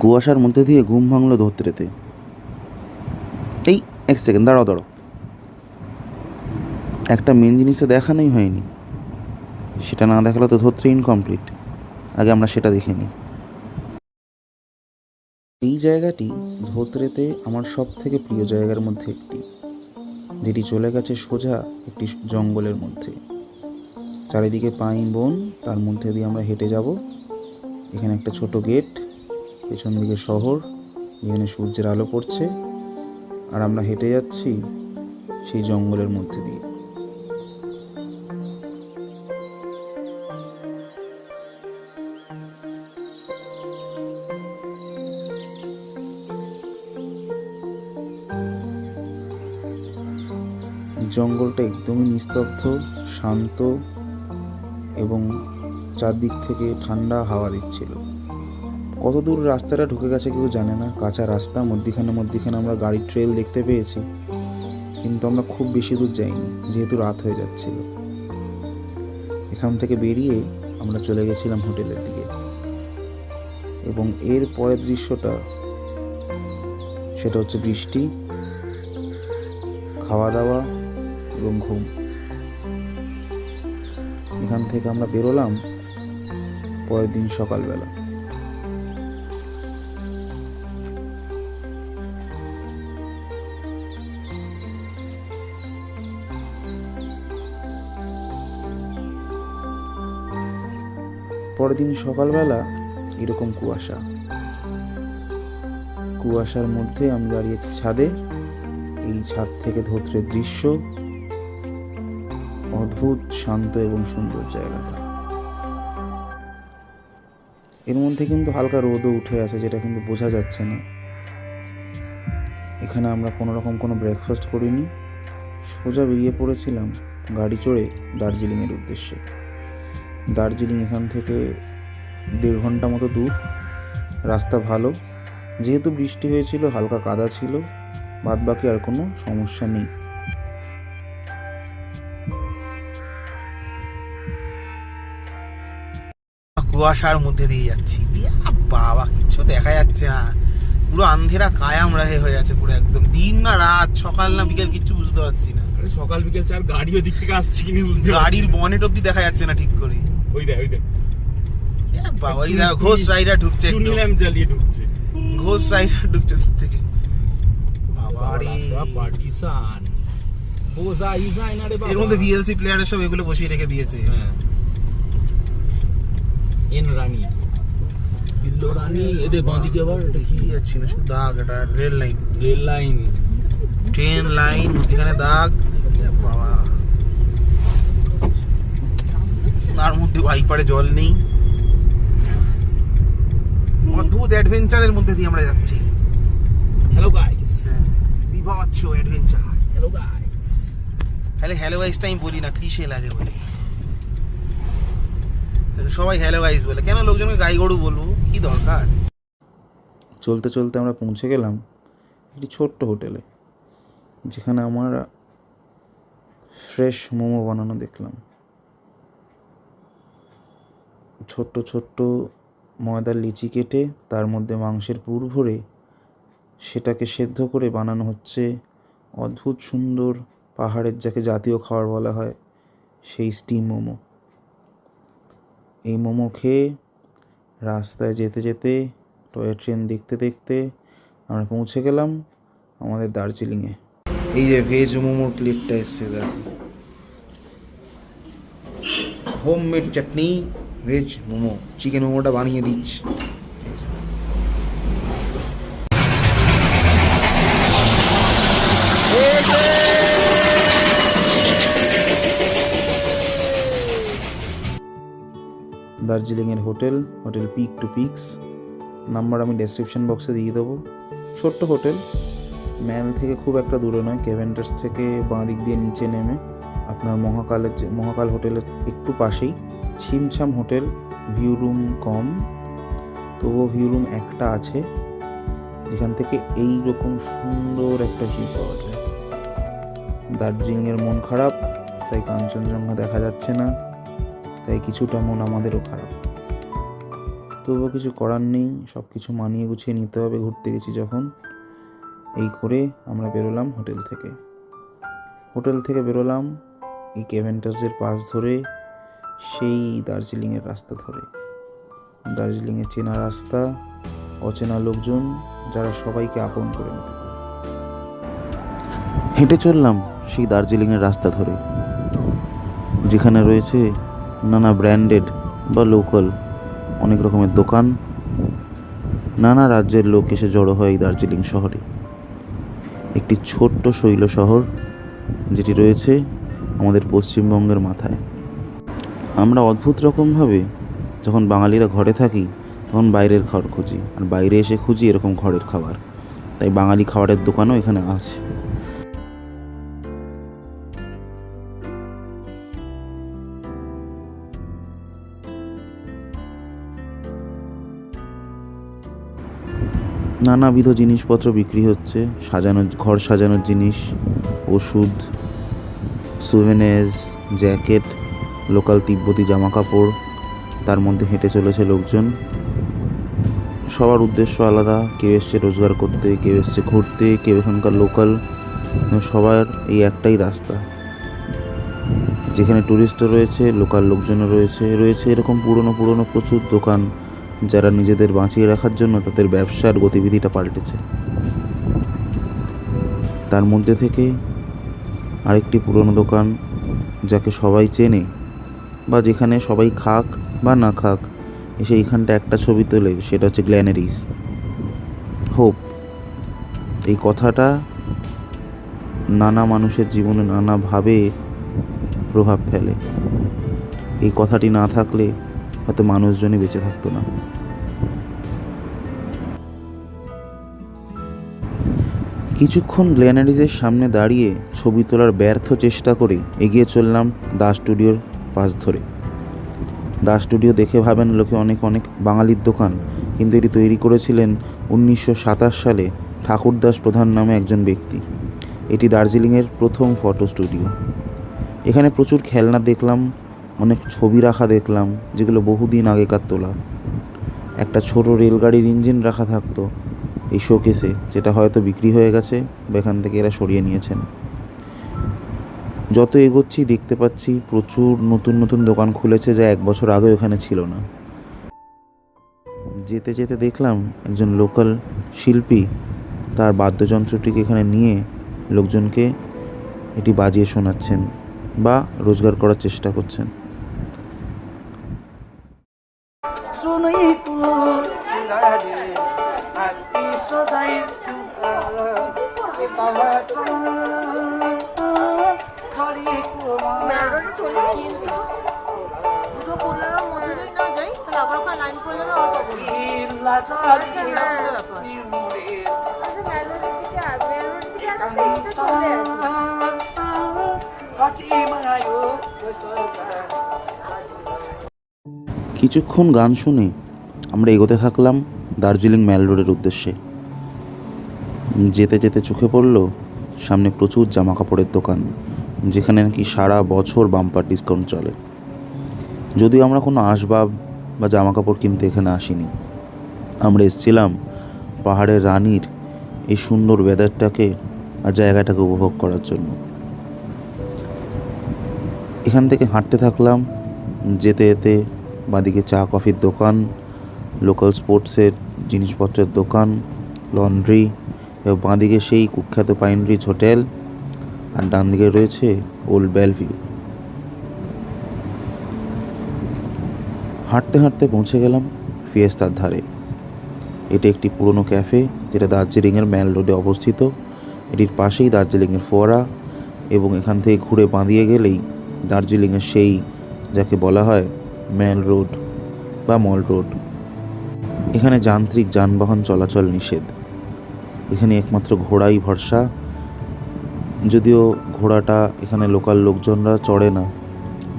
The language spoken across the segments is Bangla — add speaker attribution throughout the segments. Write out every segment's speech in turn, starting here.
Speaker 1: কুয়াশার মধ্যে দিয়ে ঘুম ভাঙলো ধোত্রেতে। এই এক সেকেন্ড, দাঁড়াও দাঁড়াও, একটা মেন জিনিস তো দেখানোই হয়নি। সেটা না দেখালে তো ধোত্রে ইনকমপ্লিট। আগে আমরা সেটা দেখে নিই। এই জায়গাটি ধোত্রেতে আমার সব থেকে প্রিয় জায়গার মধ্যে একটি, যেটি চলে গেছে সোজা একটি জঙ্গলের মধ্যে। চারিদিকে পাইন বন, তার মধ্যে দিয়ে আমরা হেঁটে যাব। এখানে একটা ছোট গেট, পেছন দিকে শহর যেখানে সূর্যের আলো পড়ছে, আর আমরা হেঁটে যাচ্ছি সেই জঙ্গলের মধ্যে দিয়ে। জঙ্গলটা একদমই নিস্তব্ধ, শান্ত এবং চারদিক থেকে ঠান্ডা হাওয়া দিচ্ছিল। কত দূর রাস্তাটা ঢুকে গেছে কেউ জানে না। কাঁচা রাস্তা, মধ্যিখানে আমরা গাড়ির ট্রেল দেখতে পেয়েছি, কিন্তু আমরা খুব বেশি দূর যাইনি যেহেতু রাত হয়ে যাচ্ছিল। এখান থেকে বেরিয়ে আমরা চলে গেছিলাম হোটেলের দিকে, এবং এর পরের দৃশ্যটা সেটা হচ্ছে বৃষ্টি, খাওয়া দাওয়া এবং ঘুম। এখান থেকে আমরা বেরোলাম পরের দিন সকালবেলা। পরের দিন সকালবেলা এরকম কুয়াশার মধ্যে আমি দাঁড়িয়েছি ছাদে। এই ছাদ থেকে ধোত্রের দৃশ্য অদ্ভুত, শান্ত এবং সুন্দর জায়গাটা। এর মধ্যে কিন্তু হালকা রোদও উঠে আছে, যেটা কিন্তু বোঝা যাচ্ছে না। এখানে আমরা কোনো ব্রেকফাস্ট করিনি, সোজা বেরিয়ে পড়েছিলাম গাড়ি চড়ে দার্জিলিংয়ের উদ্দেশ্যে। দার্জিলিং এখান থেকে 1.5 ঘন্টা মতো দূর। রাস্তা ভালো, যেহেতু বৃষ্টি হয়েছিল হালকা কাদা ছিল, বাদ বাকি আর কোনো সমস্যা নেই।
Speaker 2: কুয়াশার মধ্যে দিয়ে যাচ্ছি, বাবা কিচ্ছু দেখা যাচ্ছে না, পুরো আন্ধেরা কায়াম হয়ে আছে পুরো একদম। দিন না রাত, সকাল না বিকেল, কিচ্ছু বুঝতে পারছি না।
Speaker 3: সকাল বিকেল চার গাড়িও দিক থেকে আসছে কিনা বুঝতে,
Speaker 2: গাড়ির বনেট অব্দি দেখা যাচ্ছে না ঠিক করে।
Speaker 3: ওই দেখ
Speaker 2: বাবা, ওই দেখো ঘোষ রাইডার ঢুকছে,
Speaker 3: ল্যাম্প জ্বালিয়ে ঢুকছে,
Speaker 2: ঘোষ রাইডার ঢুকছে দিক থেকে। বাবা রে,
Speaker 3: পার্টিসান বোঝা ইজাই না রে বাবা।
Speaker 2: এর মধ্যে ভিএলসি প্লেয়ারের সব এগুলো বসিয়ে রেখে দিয়েছে।
Speaker 3: এন রানী, বিল্লো রানী, এদের বাঁদিকে আবার এটা কি
Speaker 2: যাচ্ছি না, শুধু দাগ। এটা রেল লাইন, ট্রেন লাইন, মধ্যখানে দাগ। বাবা, তার মধ্যে বাইপারে জল নেই। অদ্ভুত অ্যাডভেঞ্চারের মধ্যে দিয়ে আমরা যাচ্ছি।
Speaker 3: হ্যালো গাইস,
Speaker 2: বিভৎস অ্যাডভেঞ্চার।
Speaker 3: হ্যালো গাইস,
Speaker 2: হ্যালো গাইসটা আমি বলি না, ক্লিশে লাগে বলে। সবাই হ্যালো গাইস বলে, কেন লোকজনকে গাই গরু বলবো, কি দরকার।
Speaker 1: চলতে চলতে আমরা পৌঁছে গেলাম একটি ছোট্ট হোটেলে, যেখানে আমরা ফ্রেশ মোমো বানানো দেখলাম। ছোট্ট ছোট্ট ময়দার লিচি কেটে তার মধ্যে মাংসের পুর ভরে সেটাকে সেদ্ধ করে বানানো হচ্ছে অদ্ভুত সুন্দর পাহাড়ের, যাকে জাতীয় খাবার বলা হয়, সেই স্টিম মোমো। এই মোমো খেয়ে রাস্তায় যেতে যেতে, টয় ট্রেন দেখতে দেখতে আমরা পৌঁছে গেলাম আমাদের দার্জিলিংয়ে। এই যে ভেজ মোমোর প্লেটটা এসছে, দেখো, homemade chutney, veg momo, chicken মোমোটা বানিয়ে দিচ্ছি। দার্জিলিংয়ের hotel peak to peaks, number আমি ডেসক্রিপশন বক্সে দিয়ে দেবো। ছোট্ট হোটেল, ম্যাল থেকে খুব একটা দূরে নয়। কেভেন্টার্স থেকে বাঁ দিক দিয়ে নিচে নেমে আপনার মহাকাল হোটেলের একটু পাশেই। ছিমছাম হোটেল, ভিউ রুম কম, তবুও ভিউ রুম একটা আছে যেখান থেকে এই রকম সুন্দর একটা ভিউ পাওয়া যায়। দার্জিলিংয়ের মন খারাপ, তাই কাঞ্চনজঙ্ঘা দেখা যাচ্ছে না, তাই কিছুটা মন আমাদেরও খারাপ। তবুও কিছু করার নেই, সব কিছু মানিয়ে গুছিয়ে নিতে হবে ঘুরতে গেছি যখন। এই করে আমরা বেরোলাম হোটেল থেকে বেরোলাম এই ক্যাভেন্টার্সের পাশ ধরে, সেই দার্জিলিংয়ের রাস্তা ধরে। দার্জিলিংয়ের চেনা রাস্তা, অচেনা লোকজন যারা সবাইকে আপন করে নিতে পারে। হেঁটে চললাম সেই দার্জিলিংয়ের রাস্তা ধরে, যেখানে রয়েছে নানা ব্র্যান্ডেড বা লোকাল অনেক রকমের দোকান। নানা রাজ্যের লোক এসে জড়ো হয় এই দার্জিলিং শহরে, একটি ছোট্ট শৈল শহর যেটি রয়েছে আমাদের পশ্চিমবঙ্গের মাথায়। আমরা অদ্ভুত রকমভাবে যখন বাঙালিরা ঘরে থাকি তখন বাইরের খাবার খুঁজি, আর বাইরে এসে খুঁজি এরকম ঘরের খাবার। তাই বাঙালি খাবারের দোকানও এখানে আছে। নানাবিধ জিনিসপত্র বিক্রি হচ্ছে, ঘর সাজানোর জিনিস, ওষুধ, সুভেনিরস, জ্যাকেট, লোকাল তিব্বতি জামা কাপড়। তার মধ্যে হেঁটে চলেছে লোকজন। সবার উদ্দেশ্য আলাদা, কেউ এসছে রোজগার করতে, কেউ এসছে ঘুরতে, কেউ এখানকার লোকাল। সবার এই একটাই রাস্তা, যেখানে ট্যুরিস্টও রয়েছে, লোকাল লোকজনও রয়েছে এরকম পুরনো প্রচুর দোকান, যারা নিজেদের বাঁচিয়ে রাখার জন্য তাদের ব্যবসার গতিবিধিটা পাল্টেছে। তার মধ্যে থেকে আরেকটি পুরনো দোকান যাকে সবাই চেনে, বা যেখানে সবাই খাক বা না খাক এসে এইখানটা একটা ছবি তোলে, সেটা হচ্ছে গ্ল্যানারিস হোপ। এই কথাটা নানা মানুষের জীবনে নানাভাবে প্রভাব ফেলে। এই কথাটি না থাকলে হয়তো মানুষজনই বেঁচে থাকতো না। কিছুক্ষণ গ্ল্যানারিজের সামনে দাঁড়িয়ে ছবি তোলার ব্যর্থ চেষ্টা করে এগিয়ে চললাম দাস স্টুডিওর পাশ ধরে। দাস স্টুডিও দেখে ভাবেন লোকে অনেক বাঙালির দোকান, কিন্তু এটি তৈরি করেছিলেন 1927 সালে ঠাকুরদাস প্রধান নামে একজন ব্যক্তি। এটি দার্জিলিংয়ের প্রথম ফটো স্টুডিও। এখানে প্রচুর খেলনা দেখলাম, অনেক ছবি রাখা দেখলাম যেগুলো বহুদিন আগেকার তোলা। একটা ছোট রেলগাড়ির ইঞ্জিন রাখা থাকতো এই শোকেসে, যেটা হয়তো বিক্রি হয়ে গেছে বা এখান থেকে এরা সরিয়ে নিয়েছেন। যত এগোচ্ছি দেখতে পাচ্ছি প্রচুর নতুন দোকান খুলেছে, যা 1 বছর আগেও এখানে ছিল না। যেতে যেতে দেখলাম একজন লোকাল শিল্পী তার বাদ্যযন্ত্রটিকে এখানে নিয়ে লোকজনকে এটি বাজিয়ে শোনাচ্ছেন বা রোজগার করার চেষ্টা করছেন। কিছুক্ষণ গান শুনে আমরা এগোতে থাকলাম দার্জিলিং ম্যাল রোডের উদ্দেশ্যে। যেতে যেতে চোখে পড়ল সামনে প্রচুর জামা কাপড়ের দোকান, যেখানে নাকি সারা বছর বাম্পার ডিসকাউন্ট চলে। যদিও আমরা কোনো আসবাব বা জামা কাপড় কিনতে এখানে আসিনি, আমরা এসেছিলাম পাহাড়ের রানীর এই সুন্দর ওয়েদারটাকে আর জায়গাটাকে উপভোগ করার জন্য। এখান থেকে হাঁটতে থাকলাম, যেতে যেতে বাঁদিকে চা কফির দোকান, লোকাল স্পোর্টসের জিনিসপত্রের দোকান, লন্ড্রি, এবং বাঁদিকে সেই কুখ্যাত পাইন রিচ হোটেল, আর ডান দিকে রয়েছে ওল্ড বেলভিউ। হাঁটতে হাঁটতে পৌঁছে গেলাম ফিয়েস্তার ধারে। এটি একটি পুরনো ক্যাফে যেটা দার্জিলিংয়ের ম্যাল রোডে অবস্থিত। এটির পাশেই দার্জিলিংয়ের ফোয়ারা, এবং এখান থেকে ঘুরে বাঁদিয়ে গেলেই দার্জিলিংয়ের সেই যাকে বলা হয় ম্যাল রোড বা মল রোড। এখানে যান্ত্রিক যানবাহন চলাচল নিষেধ। এখানে একমাত্র ঘোড়াই ভরসা, যদিও ঘোড়াটা এখানে লোকাল লোকজনরা চড়ে না,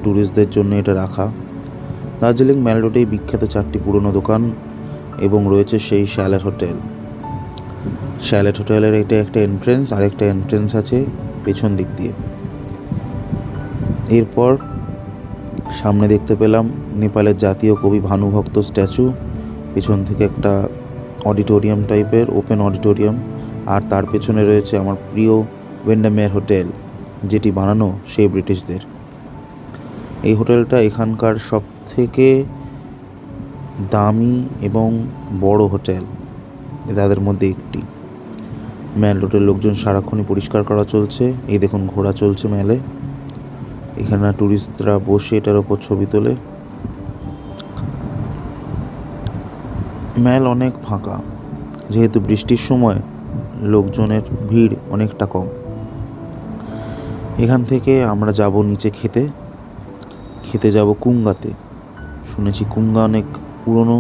Speaker 1: ট্যুরিস্টদের জন্য এটা রাখা। দার্জিলিং ম্যাল রোডেই বিখ্যাত 4টি পুরনো দোকান এবং রয়েছে সেই শ্যালেট হোটেল। শ্যালেট হোটেলের এটা একটা এন্ট্রেন্স, আরেকটা এন্ট্রেন্স আছে পেছন দিক দিয়ে। এরপর সামনে দেখতে পেলাম নেপালের জাতীয় কবি ভানুভক্ত স্ট্যাচু, পেছন থেকে একটা অডিটোরিয়াম টাইপের ওপেন অডিটোরিয়াম, আর তার পেছনে রয়েছে আমার প্রিয় উইন্ডামের হোটেল, যেটি বানানো সেই ব্রিটিশদের। এই হোটেলটা এখানকার সব থেকে দামি এবং বড় হোটেল তাদের মধ্যে একটি। ম্যাল রোডের লোকজন সারাক্ষণই পরিষ্কার করা চলছে। এই দেখুন ঘোড়া চলছে ম্যালে, এখানে টুরিস্টরা বসে এটার ওপর ছবি তোলে। ম্যাল অনেক ফাঁকা, যেহেতু বৃষ্টির সময় লোকজনের ভিড় অনেকটা কম। এখান থেকে আমরা যাব নিচে খেতে যাব কুঙ্গাতে। শুনেছি কুঙ্গা অনেক পুরনো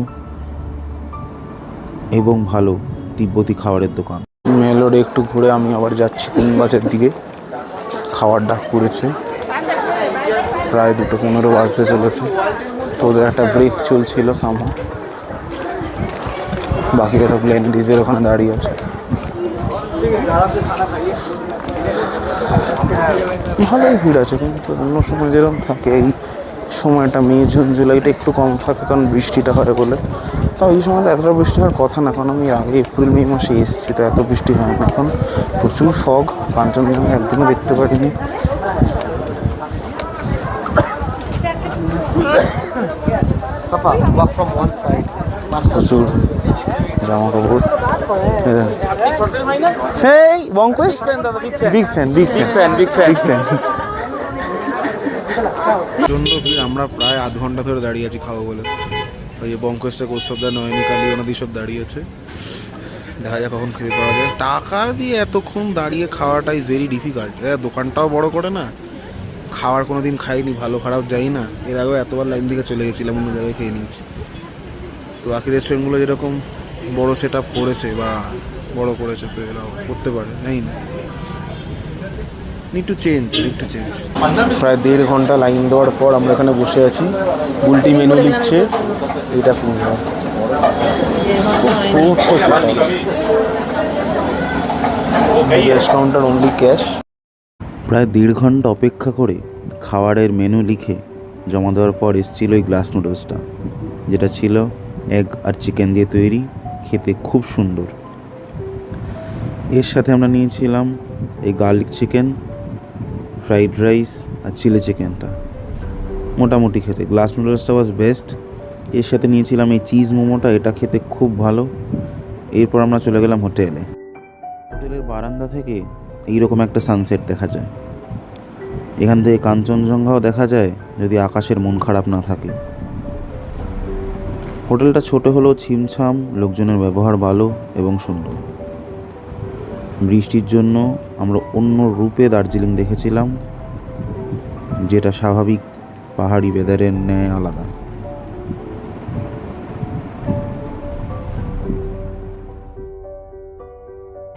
Speaker 1: এবং ভালো তিব্বতি খাবারের দোকান। মেলোডে একটু ঘুরে আমি আবার যাচ্ছি কুঙ্গাসের দিকে। খাওয়ার ডাক পড়েছে, প্রায় 2:15 বাজতে চলেছে। তো ওদের একটা ব্রেক চলছিল সামহ, বাকিরা তো প্লেন ডিজের ওখানে দাঁড়িয়ে আছে। ভালোই ভিড় আছে, কিন্তু অন্য সময় যেরকম থাকে এই সময়টা মে জুন জুলাইটা একটু কম থাকে, কারণ বৃষ্টিটা হয় বলে। তাও এই সময়টা এতটা বৃষ্টি হওয়ার কথা না, কারণ আমি আগে এপ্রিল মে মাসে এসেছি, তো এত বৃষ্টি হয় না। এখন প্রচুর ফগ, কাঞ্চনজঙ্ঘা একদিনও দেখতে পারিনি। প্রচুর জামা কাপড়। Hey, Bonquist? Big fan. প্রচন্ড ভিড়, আমরা প্রায় আধ ঘন্টা ধরে দাঁড়িয়ে আছি খাবো বলে। ওই যে বঙ্কোয়েস্টে কৌশবদা, নয়নিকালি ওনাদি সব দাঁড়িয়ে আছে। দেখা যাক কখন খেতে পাওয়া যায়। টাকা দিয়ে এতক্ষণ দাঁড়িয়ে খাওয়াটা ইজ ভেরি ডিফিকাল্ট। দোকানটাও বড় করে না, খাওয়ার কোনো দিন খাইনি, ভালো খারাপ যাই না। এর আগেও এতবার লাইন দিকে চলে গেছিলাম, অন্য জায়গায় খেয়ে নিয়েছি। তো বাকি রেস্টুরেন্টগুলো যেরকম বড় সেট আপ করেছে বা বড় করেছে, তো এরাও করতে পারে, জানি না। Need to change. প্রায় 1.5 ঘন্টা লাইন দেওয়ার পর আমরা এখানে বসে আছি। উল্টি মেনু লিখছে, এটা কুঙ্গাস। Cash counter only cash. প্রায় 1.5 ঘন্টা অপেক্ষা করে খাবারের মেনু লিখে জমা দেওয়ার পর এসেছিল এই গ্লাস নুডলসটা, যেটা ছিল এগ আর চিকেন দিয়ে তৈরি, খেতে খুব সুন্দর। এর সাথে আমরা নিয়েছিলাম এই গার্লিক চিকেন, ফ্রাইড রাইস আর চিলি চিকেনটা। মোটামুটি খেতে গ্লাস নুডলসটা ওয়াজ বেস্ট। এর সাথে নিয়েছিলাম এই চিজ মোমোটা, এটা খেতে খুব ভালো। এরপর আমরা চলে গেলাম হোটেলে। হোটেলের বারান্দা থেকে এইরকম একটা সানসেট দেখা যায়। এখান থেকে কাঞ্চনজঙ্ঘাও দেখা যায় যদি আকাশের মন খারাপ না থাকে। হোটেলটা ছোট হলেও ছিমছাম, লোকজনের ব্যবহার ভালো এবং সুন্দর। বৃষ্টির জন্য আমরা অন্য রূপে দার্জিলিং দেখেছিলাম, যেটা স্বাভাবিক পাহাড়ি ওয়েদারের ন্যায় আলাদা।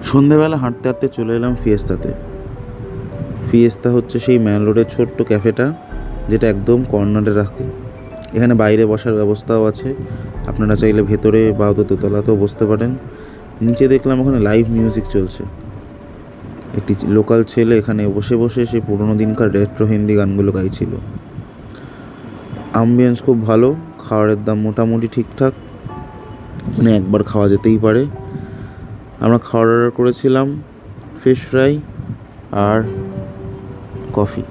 Speaker 1: সন্ধেবেলা হাঁটতে হাঁটতে চলে এলাম ফিয়েস্তাতে। ফিয়েস্তা হচ্ছে সেই ম্যান রোডের ছোট্ট ক্যাফেটা, যেটা একদম কর্নারে রাখে। এখানে বাইরে বসার ব্যবস্থাও আছে, আপনারা চাইলে ভেতরে বা দোতলাতেও বসতে পারেন। নিচে দেখলাম ওখানে লাইভ মিউজিক চলছে। একটি লোকাল ছেলে এখানে বসে বসে সেই পুরোনো দিনকার রেট্রো হিন্দি গানগুলো গাইছিল। অ্যাম্বিয়েন্স খুব ভালো, খাবারের দাম মোটামুটি ঠিকঠাক, মানে একবার খাওয়া যেতেই পারে। আমরা খাওয়ার অর্ডার করেছিলাম ফিশ ফ্রাই আর কফি।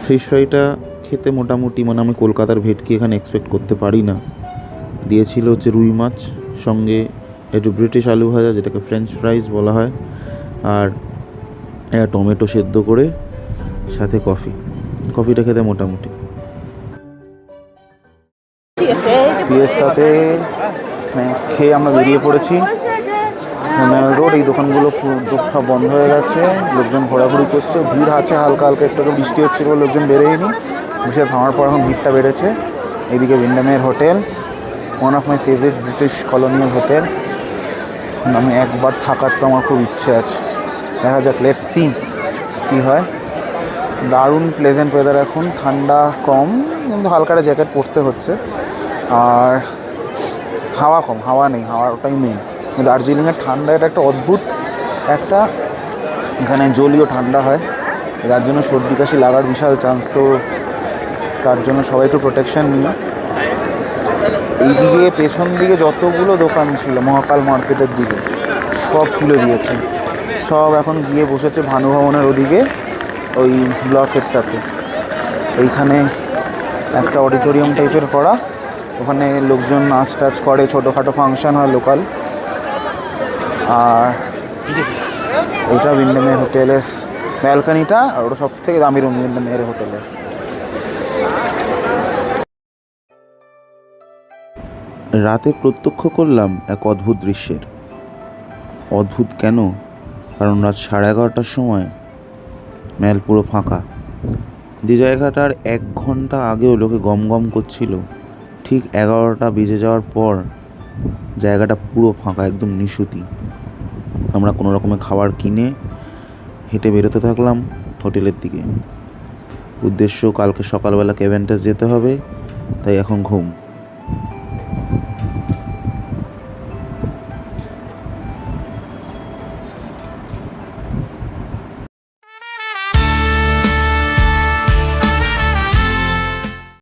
Speaker 1: ফিশ ফ্রাইটা খেতে মোটামুটি, মানে আমি কলকাতার ভেটকি এখানে এক্সপেক্ট করতে পারি না। দিয়েছিল হচ্ছে রুই মাছ, সঙ্গে একটু ব্রিটিশ আলু ভাজা, যেটাকে ফ্রেঞ্চ ফ্রাইজ বলা হয়, আর টমেটো সেদ্ধ করে, সাথে কফিটা খেতে মোটামুটি। ফিয়েস্তাতে স্ন্যাক্স খেয়ে আমরা বেরিয়ে পড়েছি। ম্যাল রোড, এই দোকানগুলো সব বন্ধ হয়ে গেছে, লোকজন ঘোরাঘুরি করছে, ভিড় আছে হালকা হালকা, একটু বৃষ্টি হচ্ছিল, লোকজন বেরোয়নি। বৃষ্টি থামার পর এখন ভিড়টা বেড়েছে। এইদিকে উইন্ডামের hotel, one of my favourite British colonial hotel. আমি একবার থাকার তো আমার খুব ইচ্ছে আছে, দেখা যাক, লেটস সি কী হয়। দারুণ প্লেজেন্ট ওয়েদার এখন, ঠান্ডা কম, কিন্তু হালকা জ্যাকেট পরতে হচ্ছে। আর হাওয়া কম, হাওয়া নেই, হাওয়ার ওটাই মেন। দার্জিলিংয়ের ঠান্ডা এটা একটা অদ্ভুত একটা, এখানে জলীয় ঠান্ডা হয়, যার জন্য সর্দি কাশি লাগার বিশাল চান্স। তো তার জন্য সবাই একটু প্রোটেকশান নিয়ে এইদিকে পেছন দিকে যতগুলো দোকান ছিল মহাকাল মার্কেটের দিকে সব খুলে দিয়েছে। সব এখন গিয়ে বসেছে ভানুভবনের ওদিকে, ওই ব্লকেরটাতে। ওইখানে একটা অডিটোরিয়াম টাইপের করা, ওখানে লোকজন নাচ টাচ করে, ছোটোখাটো ফাংশন হয় লোকাল। আর এইটা বিন্ডেমের হোটেলের ব্যালকানিটা, আর ওটা সব থেকে দামি রুম বিন্ডেমের হোটেলে। রাতে প্রত্যক্ষ করলাম এক অদ্ভুত দৃশ্যের। অদ্ভুত কেন? কারণ রাত 11:30টার সময় ম্যাল পুরো ফাঁকা। যে জায়গাটার 1 ঘন্টা আগেও লোকে গম গম করছিল, ঠিক 11টা বেজে যাওয়ার পর জায়গাটা পুরো ফাঁকা, একদম নিশুতি। আমরা কোনো রকমের খাবার কিনে হেঁটে বেরোতে থাকলাম হোটেলের দিকে। উদ্দেশ্য কালকে সকালবেলা ক্যাভেন্টাস যেতে হবে, তাই এখন ঘুম।